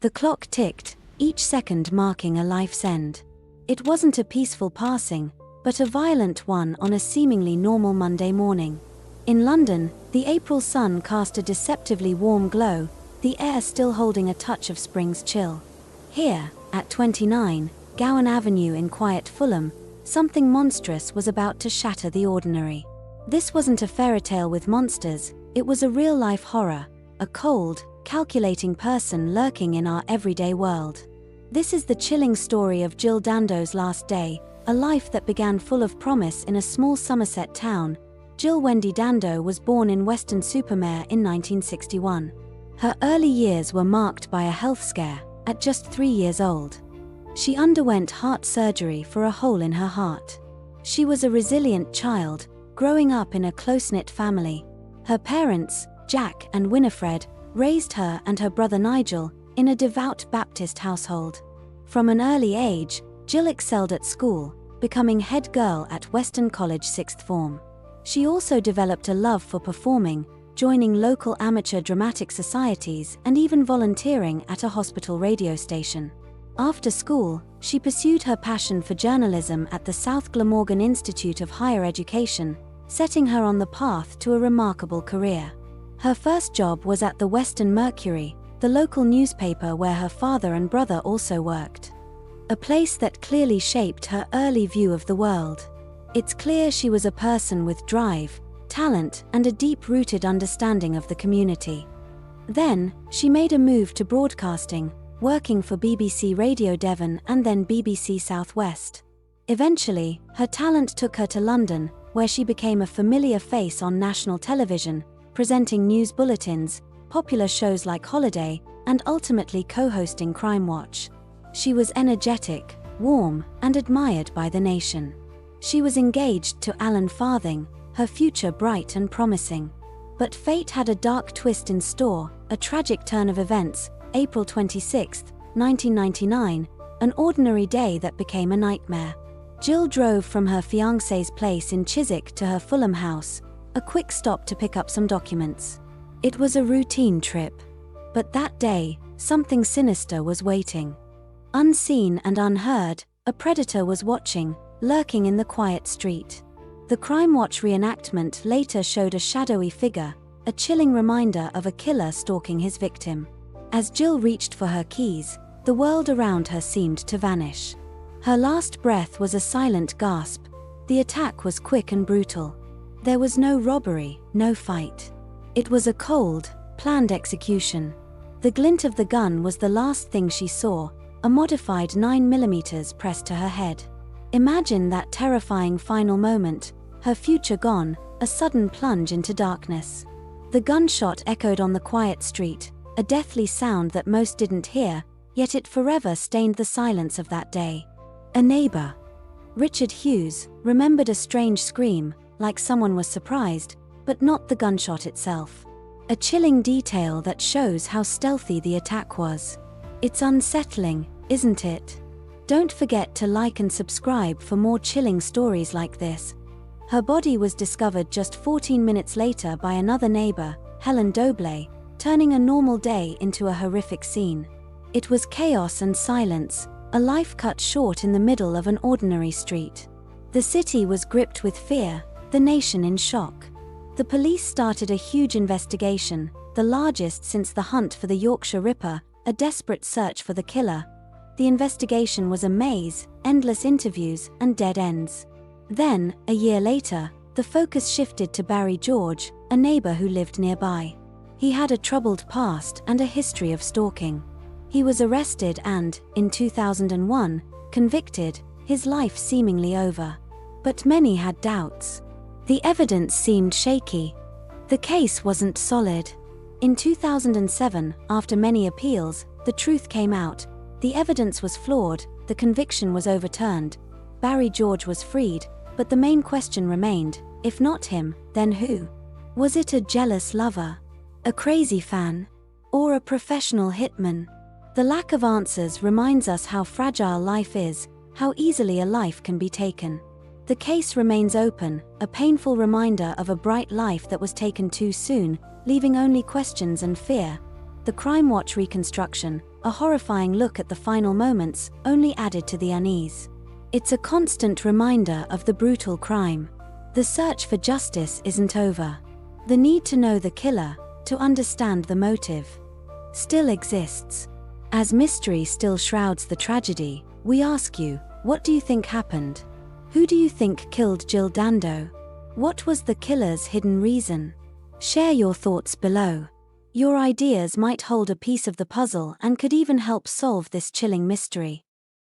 The clock ticked, each second marking a life's end. It wasn't a peaceful passing, but a violent one on a seemingly normal Monday morning. In London, the April sun cast a deceptively warm glow, the air still holding a touch of spring's chill. Here, at 29, Gowan Avenue in quiet Fulham, something monstrous was about to shatter the ordinary. This wasn't a fairy tale with monsters, it was a real-life horror, a cold, calculating person lurking in our everyday world. This is the chilling story of Jill Dando's last day, a life that began full of promise in a small Somerset town. Jill Wendy Dando was born in Weston-super-Mare in 1961. Her early years were marked by a health scare. At just 3 years old, she underwent heart surgery for a hole in her heart. She was a resilient child, growing up in a close-knit family. Her parents, Jack and Winifred, raised her and her brother Nigel in a devout Baptist household. From an early age, Jill excelled at school, becoming head girl at Weston College 6th form. She also developed a love for performing, joining local amateur dramatic societies and even volunteering at a hospital radio station. After school, she pursued her passion for journalism at the South Glamorgan Institute of Higher Education, setting her on the path to a remarkable career. Her first job was at the Western Mercury, the local newspaper where her father and brother also worked. A place that clearly shaped her early view of the world. It's clear she was a person with drive, talent, and a deep-rooted understanding of the community. Then, she made a move to broadcasting, working for BBC Radio Devon and then BBC South West. Eventually, her talent took her to London, where she became a familiar face on national television, presenting news bulletins, popular shows like Holiday, and ultimately co-hosting Crime Watch. She was energetic, warm, and admired by the nation. She was engaged to Alan Farthing, her future bright and promising. But fate had a dark twist in store, a tragic turn of events, April 26, 1999, an ordinary day that became a nightmare. Jill drove from her fiancé's place in Chiswick to her Fulham house, a quick stop to pick up some documents. It was a routine trip. But that day, something sinister was waiting. Unseen and unheard, a predator was watching, lurking in the quiet street. The Crime Watch reenactment later showed a shadowy figure, a chilling reminder of a killer stalking his victim. As Jill reached for her keys, the world around her seemed to vanish. Her last breath was a silent gasp. The attack was quick and brutal. There was no robbery, no fight. It was a cold, planned execution. The glint of the gun was the last thing she saw, a modified 9mm pressed to her head. Imagine that terrifying final moment, her future gone, a sudden plunge into darkness. The gunshot echoed on the quiet street, a deathly sound that most didn't hear, yet it forever stained the silence of that day. A neighbor, Richard Hughes, remembered a strange scream, like someone was surprised, but not the gunshot itself. A chilling detail that shows how stealthy the attack was. It's unsettling, isn't it? Don't forget to like and subscribe for more chilling stories like this. Her body was discovered just 14 minutes later by another neighbor, Helen Dobley, turning a normal day into a horrific scene. It was chaos and silence, a life cut short in the middle of an ordinary street. The city was gripped with fear, the nation in shock. The police started a huge investigation, the largest since the hunt for the Yorkshire Ripper, a desperate search for the killer. The investigation was a maze, endless interviews, and dead ends. Then, a year later, the focus shifted to Barry George, a neighbor who lived nearby. He had a troubled past and a history of stalking. He was arrested and, in 2001, convicted, his life seemingly over. But many had doubts. The evidence seemed shaky. The case wasn't solid. In 2007, after many appeals, the truth came out. The evidence was flawed, the conviction was overturned. Barry George was freed, but the main question remained, if not him, then who? Was it a jealous lover? A crazy fan? Or a professional hitman? The lack of answers reminds us how fragile life is, how easily a life can be taken. The case remains open, a painful reminder of a bright life that was taken too soon, leaving only questions and fear. The Crime Watch reconstruction, a horrifying look at the final moments only added to the unease. It's a constant reminder of the brutal crime. The search for justice isn't over. The need to know the killer, to understand the motive, still exists. As mystery still shrouds the tragedy, we ask you, what do you think happened? Who do you think killed Jill Dando? What was the killer's hidden reason? Share your thoughts below. Your ideas might hold a piece of the puzzle and could even help solve this chilling mystery.